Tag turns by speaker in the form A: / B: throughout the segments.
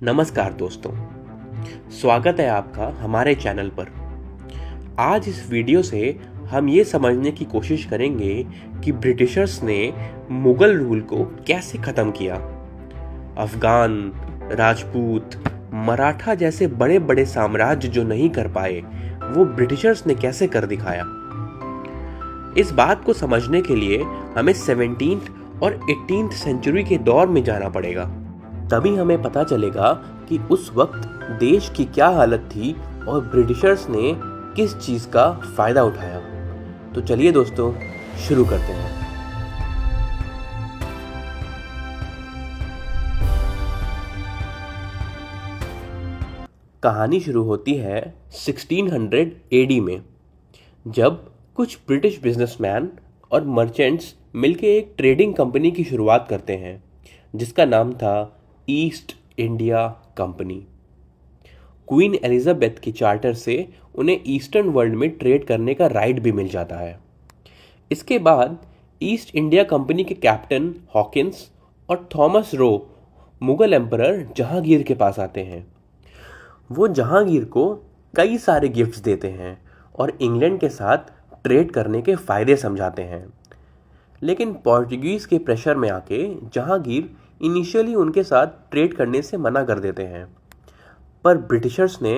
A: नमस्कार दोस्तों, स्वागत है आपका हमारे चैनल पर। आज इस वीडियो से हम ये समझने की कोशिश करेंगे कि ब्रिटिशर्स ने मुगल रूल को कैसे ख़त्म किया। अफगान, राजपूत, मराठा जैसे बड़े बड़े साम्राज्य जो नहीं कर पाए, वो ब्रिटिशर्स ने कैसे कर दिखाया। इस बात को समझने के लिए हमें 17th और 18th सेंचुरी के दौर में जाना पड़ेगा। तभी हमें पता चलेगा कि उस वक्त देश की क्या हालत थी और ब्रिटिशर्स ने किस चीज़ का फ़ायदा उठाया। तो चलिए दोस्तों, शुरू करते हैं। कहानी शुरू होती है 1600 AD में, जब कुछ ब्रिटिश बिजनेसमैन और मर्चेंट्स मिलकर एक ट्रेडिंग कंपनी की शुरुआत करते हैं जिसका नाम था east India company. Queen Elizabeth की चार्टर से उन्हें ईस्टर्न वर्ल्ड में ट्रेड करने का राइट भी मिल जाता है। इसके बाद ईस्ट इंडिया कंपनी के कैप्टन हॉकिंस और Thomas Roe Mughal emperor Jahangir के पास आते हैं। वो जहांगीर को कई सारे गिफ्ट्स देते हैं और इंग्लैंड के साथ ट्रेड करने के फ़ायदे समझाते हैं। लेकिन पोर्टुगीज़ के प्रेशर में आके जहांगीर इनिशियली उनके साथ ट्रेड करने से मना कर देते हैं, पर ब्रिटिशर्स ने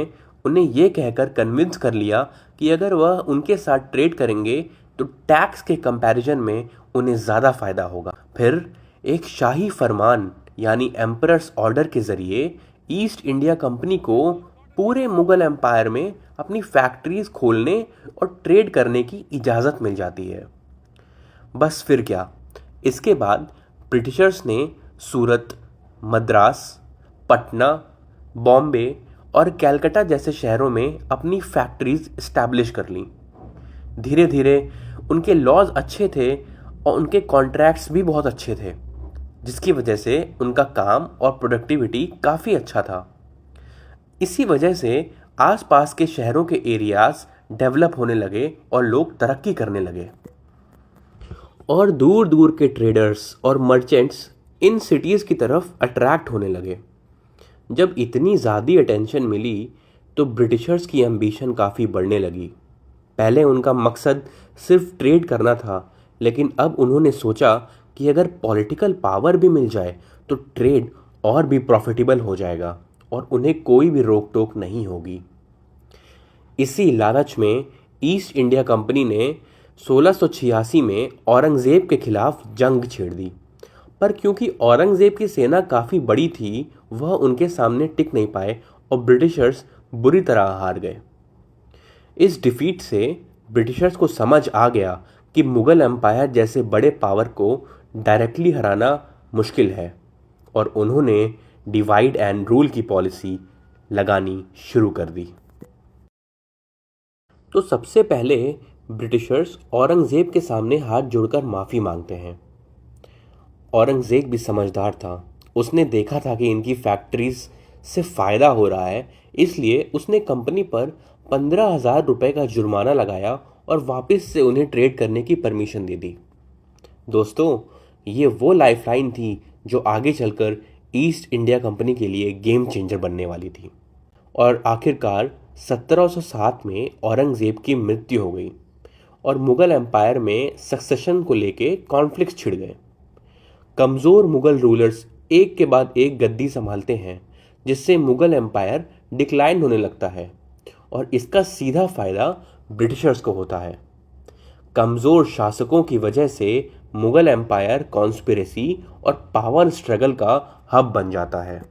A: उन्हें यह कहकर कन्विंस कर लिया कि अगर वह उनके साथ ट्रेड करेंगे तो टैक्स के कंपैरिजन में उन्हें ज़्यादा फ़ायदा होगा। फिर एक शाही फरमान यानी एम्परर्स ऑर्डर के ज़रिए ईस्ट इंडिया कंपनी को पूरे मुगल एम्पायर में अपनी फैक्ट्रीज खोलने और ट्रेड करने की इजाज़त मिल जाती है। बस फिर क्या, इसके बाद ब्रिटिशर्स ने सूरत, मद्रास, पटना, बॉम्बे और कलकत्ता जैसे शहरों में अपनी फैक्ट्रीज इस्टेब्लिश कर लीं। धीरे धीरे उनके लॉज अच्छे थे और उनके कॉन्ट्रैक्ट्स भी बहुत अच्छे थे, जिसकी वजह से उनका काम और प्रोडक्टिविटी काफ़ी अच्छा था। इसी वजह से आसपास के शहरों के एरियाज डेवलप होने लगे और लोग तरक्की करने लगे और दूर दूर के ट्रेडर्स और मर्चेंट्स इन सिटीज़ की तरफ अट्रैक्ट होने लगे। जब इतनी ज़्यादा अटेंशन मिली तो ब्रिटिशर्स की एम्बिशन काफ़ी बढ़ने लगी। पहले उनका मकसद सिर्फ ट्रेड करना था, लेकिन अब उन्होंने सोचा कि अगर पॉलिटिकल पावर भी मिल जाए तो ट्रेड और भी प्रॉफिटेबल हो जाएगा और उन्हें कोई भी रोक टोक नहीं होगी। इसी लालच में ईस्ट इंडिया कंपनी ने 1686 में औरंगज़ेब के खिलाफ जंग छेड़ दी, पर क्योंकि औरंगज़ेब की सेना काफ़ी बड़ी थी, वह उनके सामने टिक नहीं पाए और ब्रिटिशर्स बुरी तरह हार गए। इस डिफीट से ब्रिटिशर्स को समझ आ गया कि मुगल एम्पायर जैसे बड़े पावर को डायरेक्टली हराना मुश्किल है और उन्होंने डिवाइड एंड रूल की पॉलिसी लगानी शुरू कर दी। तो सबसे पहले ब्रिटिशर्स औरंगज़ेब के सामने हाथ जोड़कर माफ़ी मांगते हैं। औरंगज़ेब भी समझदार था, उसने देखा था कि इनकी फैक्ट्रीज से फ़ायदा हो रहा है, इसलिए उसने कंपनी पर 15,000 रुपये का जुर्माना लगाया और वापस से उन्हें ट्रेड करने की परमिशन दे दी। दोस्तों, ये वो लाइफलाइन थी जो आगे चलकर ईस्ट इंडिया कंपनी के लिए गेम चेंजर बनने वाली थी। और आखिरकार 1707 में औरंगज़ेब की मृत्यु हो गई और मुग़ल एम्पायर में सक्सेशन को लेके कॉन्फ्लिक्ट्स छिड़ गए। कमज़ोर मुग़ल रूलर्स एक के बाद एक गद्दी संभालते हैं, जिससे मुग़ल एम्पायर डिक्लाइन होने लगता है और इसका सीधा फ़ायदा ब्रिटिशर्स को होता है। कमज़ोर शासकों की वजह से मुग़ल एम्पायर कॉन्स्पिरेसी और पावर स्ट्रगल का हब बन जाता है।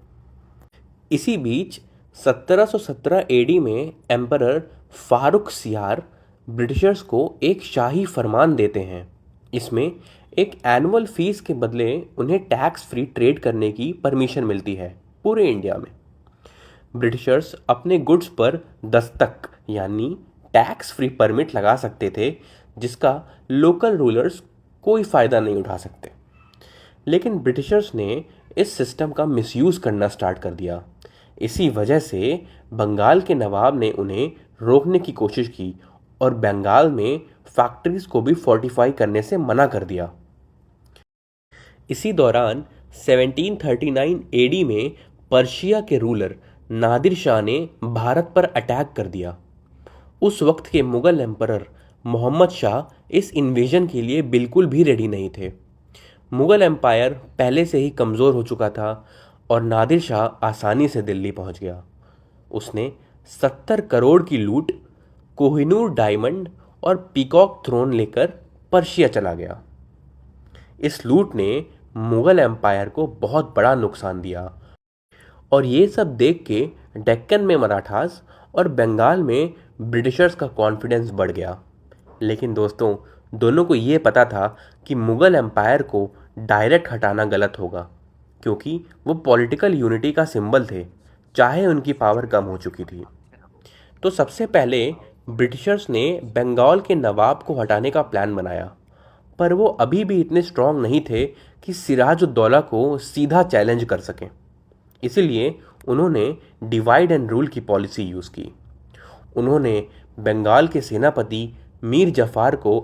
A: इसी बीच 1717 AD में एम्परर फारुखसियार ब्रिटिशर्स को एक शाही फरमान देते हैं। इसमें एक एनुअल फीस के बदले उन्हें टैक्स फ्री ट्रेड करने की परमिशन मिलती है पूरे इंडिया में। ब्रिटिशर्स अपने गुड्स पर दस्तक यानी टैक्स फ्री परमिट लगा सकते थे, जिसका लोकल रूलर्स कोई फ़ायदा नहीं उठा सकते। लेकिन ब्रिटिशर्स ने इस सिस्टम का मिसयूज़ करना स्टार्ट कर दिया। इसी वजह से बंगाल के नवाब ने उन्हें रोकने की कोशिश की और बंगाल में फैक्ट्रीज को भी फोर्टिफाई करने से मना कर दिया। इसी दौरान 1739 AD में पर्शिया के रूलर नादिर शाह ने भारत पर अटैक कर दिया। उस वक्त के मुगल एम्परर मोहम्मद शाह इस इन्वेजन के लिए बिल्कुल भी रेडी नहीं थे। मुगल एम्पायर पहले से ही कमज़ोर हो चुका था और नादिर शाह आसानी से दिल्ली पहुंच गया। उसने 70 करोड़ की लूट, कोहिनूर डायमंड और पीकॉक थ्रोन लेकर पर्शिया चला गया। इस लूट ने मुगल एम्पायर को बहुत बड़ा नुकसान दिया और ये सब देख के डेक्कन में मराठास और बंगाल में ब्रिटिशर्स का कॉन्फिडेंस बढ़ गया। लेकिन दोस्तों, दोनों को ये पता था कि मुगल एम्पायर को डायरेक्ट हटाना गलत होगा, क्योंकि वो पॉलिटिकल यूनिटी का सिंबल थे, चाहे उनकी पावर कम हो चुकी थी। तो सबसे पहले ब्रिटिशर्स ने बंगाल के नवाब को हटाने का प्लान बनाया, पर वो अभी भी इतने स्ट्रांग नहीं थे कि सिराजुद्दौला को सीधा चैलेंज कर सकें। इसलिए उन्होंने डिवाइड एंड रूल की पॉलिसी यूज़ की। उन्होंने बंगाल के सेनापति मीर जफ़ार को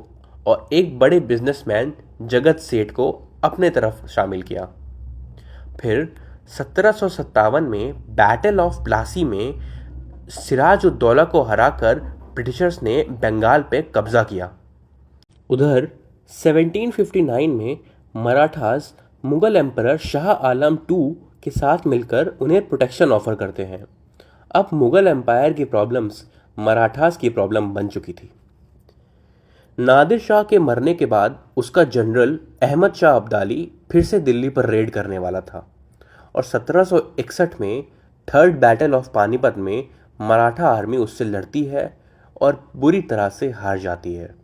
A: और एक बड़े बिजनेसमैन जगत सेठ को अपने तरफ शामिल किया। फिर 1757 में बैटल ऑफ प्लासी में सिराजुद्दौला को हराकर ब्रिटिशर्स ने बंगाल पे कब्जा किया। उधर 1759 में मराठास मुगल एम्परर शाह आलम II के साथ मिलकर उन्हें प्रोटेक्शन ऑफर करते हैं। अब मुगल एम्पायर की प्रॉब्लम्स मराठास की प्रॉब्लम बन चुकी थी। नादिर शाह के मरने के बाद उसका जनरल अहमद शाह अब्दाली फिर से दिल्ली पर रेड करने वाला था और 1761 में थर्ड बैटल ऑफ पानीपत में मराठा आर्मी उससे लड़ती है और बुरी तरह से हार जाती है।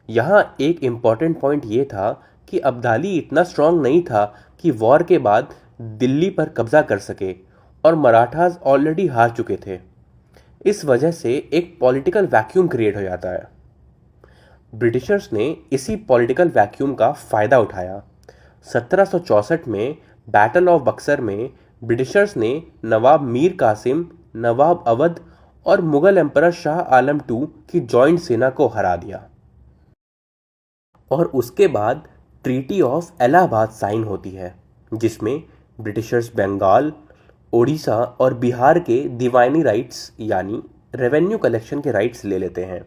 A: यहाँ एक इम्पॉर्टेंट पॉइंट ये था कि अब्दाली इतना स्ट्रांग नहीं था कि वॉर के बाद दिल्ली पर कब्जा कर सके और मराठास ऑलरेडी हार चुके थे। इस वजह से एक पॉलिटिकल वैक्यूम क्रिएट हो जाता है। ब्रिटिशर्स ने इसी पॉलिटिकल वैक्यूम का फ़ायदा उठाया। 1764 में बैटल ऑफ बक्सर में ब्रिटिशर्स ने नवाब मीर कासिम, नवाब अवध और मुगल एम्परर शाह आलम II की जॉइंट सेना को हरा दिया और उसके बाद ट्रीटी ऑफ इलाहाबाद साइन होती है, जिसमें ब्रिटिशर्स बंगाल, ओडिशा और बिहार के दीवानी राइट्स यानी रेवेन्यू कलेक्शन के राइट्स ले लेते हैं।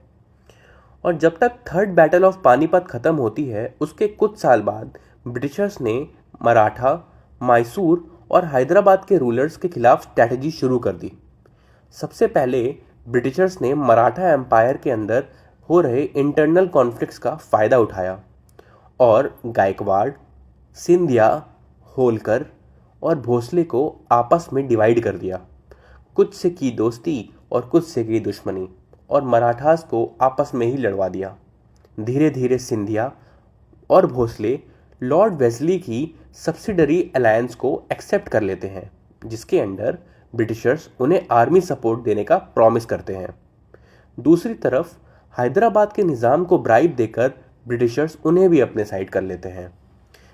A: और जब तक थर्ड बैटल ऑफ पानीपत ख़त्म होती है, उसके कुछ साल बाद ब्रिटिशर्स ने मराठा, मैसूर और हैदराबाद के रूलर्स के खिलाफ स्ट्रैटेजी शुरू कर दी। सबसे पहले ब्रिटिशर्स ने मराठा एम्पायर के अंदर हो रहे इंटरनल कॉन्फ्लिक्ट्स का फ़ायदा उठाया और गायकवाड़, सिंधिया, होलकर और भोसले को आपस में डिवाइड कर दिया। कुछ से की दोस्ती और कुछ से की दुश्मनी और मराठास को आपस में ही लड़वा दिया। धीरे धीरे सिंधिया और भोसले लॉर्ड वेस्ली की सब्सिडरी अलायंस को एक्सेप्ट कर लेते हैं, जिसके अंडर ब्रिटिशर्स उन्हें आर्मी सपोर्ट देने का प्रॉमिस करते हैं। दूसरी तरफ हैदराबाद के निज़ाम को ब्राइब देकर ब्रिटिशर्स उन्हें भी अपने साइड कर लेते हैं।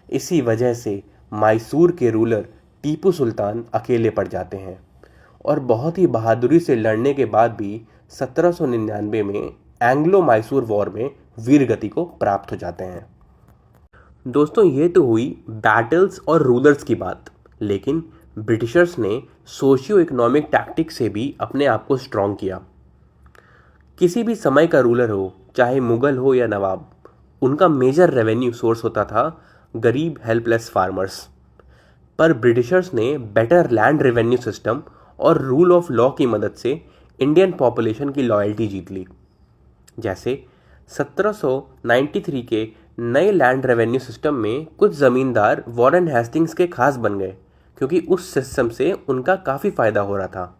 A: इसी वजह से मैसूर के रूलर टीपू सुल्तान अकेले पड़ जाते हैं और बहुत ही बहादुरी से लड़ने के बाद भी 1799 में एंग्लो मैसूर वॉर में वीरगति को प्राप्त हो जाते हैं। दोस्तों, ये तो हुई बैटल्स और रूलर्स की बात, लेकिन ब्रिटिशर्स ने सोशियो इकोनॉमिक टैक्टिक से भी अपने आप को स्ट्रॉन्ग किया। किसी भी समय का रूलर हो, चाहे मुगल हो या नवाब, उनका मेजर रेवेन्यू सोर्स होता था गरीब हेल्पलेस फार्मर्स। पर ब्रिटिशर्स ने बेटर लैंड रेवेन्यू सिस्टम और रूल ऑफ लॉ की मदद से इंडियन पॉपुलेशन की लॉयल्टी जीत ली। जैसे 1793 के नए लैंड रेवेन्यू सिस्टम में कुछ ज़मींदार वॉरेन हेस्टिंग्स के खास बन गए, क्योंकि उस सिस्टम से उनका काफ़ी फ़ायदा हो रहा था।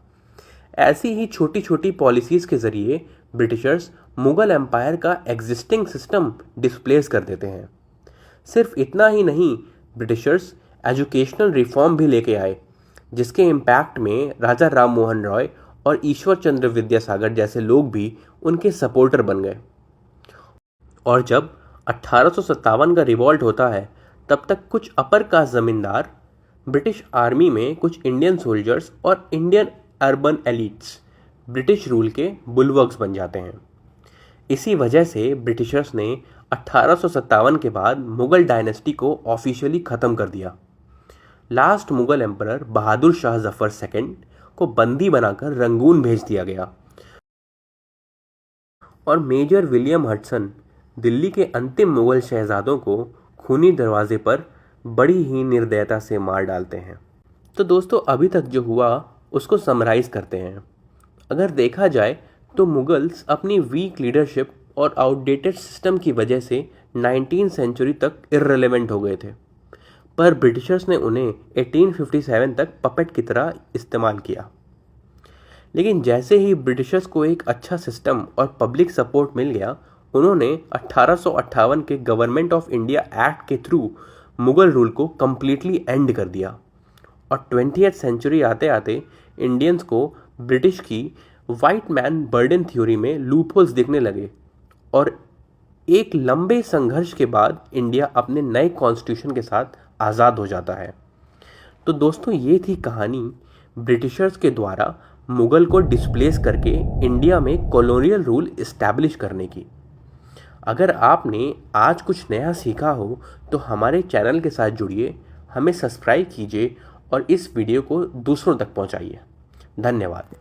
A: ऐसी ही छोटी छोटी पॉलिसीज़ के ज़रिए ब्रिटिशर्स मुगल एम्पायर का एग्जिस्टिंग सिस्टम डिस्प्लेस कर देते हैं। सिर्फ इतना ही नहीं, ब्रिटिशर्स एजुकेशनल रिफॉर्म भी लेके आए, जिसके इम्पैक्ट में राजा राम मोहन रॉय और ईश्वर चंद्र विद्यासागर जैसे लोग भी उनके सपोर्टर बन गए। और जब 1857 का रिवॉल्ट होता है, तब तक कुछ अपर कास्ट ज़मींदार ब्रिटिश आर्मी में कुछ इंडियन सोल्जर्स और Indian urban elites British rule के बुलवर्क्स बन जाते हैं। इसी वजह से ब्रिटिशर्स ने 1857 के बाद मुगल डायनेस्टी को ऑफिशियली ख़त्म कर दिया। Last Mughal emperor Bahadur Shah Zafar second को बंदी बनाकर रंगून भेज दिया गया और मेजर विलियम हडसन दिल्ली के अंतिम मुगल शहजादों को खूनी दरवाजे पर बड़ी ही निर्दयता से मार डालते हैं। तो दोस्तों अभी तक जो हुआ उसको समराइज करते हैं। अगर देखा जाए तो मुगल्स अपनी वीक लीडरशिप और आउटडेटेड सिस्टम की वजह से 19th सेंचुरी तक इर्रेलेवेंट हो गए थे, पर ब्रिटिशर्स ने उन्हें 1857 तक पपेट की तरह इस्तेमाल किया। लेकिन जैसे ही ब्रिटिशर्स को एक अच्छा सिस्टम और पब्लिक सपोर्ट मिल गया, उन्होंने 1858 के गवर्नमेंट ऑफ इंडिया एक्ट के थ्रू मुगल रूल को कम्प्लीटली एंड कर दिया और 20th सेंचुरी आते आते इंडियंस को ब्रिटिश की वाइट मैन बर्डन थ्योरी में लूपहोल्स दिखने लगे और एक लंबे संघर्ष के बाद इंडिया अपने नए कॉन्स्टिट्यूशन के साथ आज़ाद हो जाता है। तो दोस्तों ये थी कहानी ब्रिटिशर्स के द्वारा मुगल को डिस्प्लेस करके इंडिया में कॉलोनियल रूल इस्टेब्लिश करने की। अगर आपने आज कुछ नया सीखा हो तो हमारे चैनल के साथ जुड़िए, हमें सब्सक्राइब कीजिए और इस वीडियो को दूसरों तक पहुंचाइए। धन्यवाद।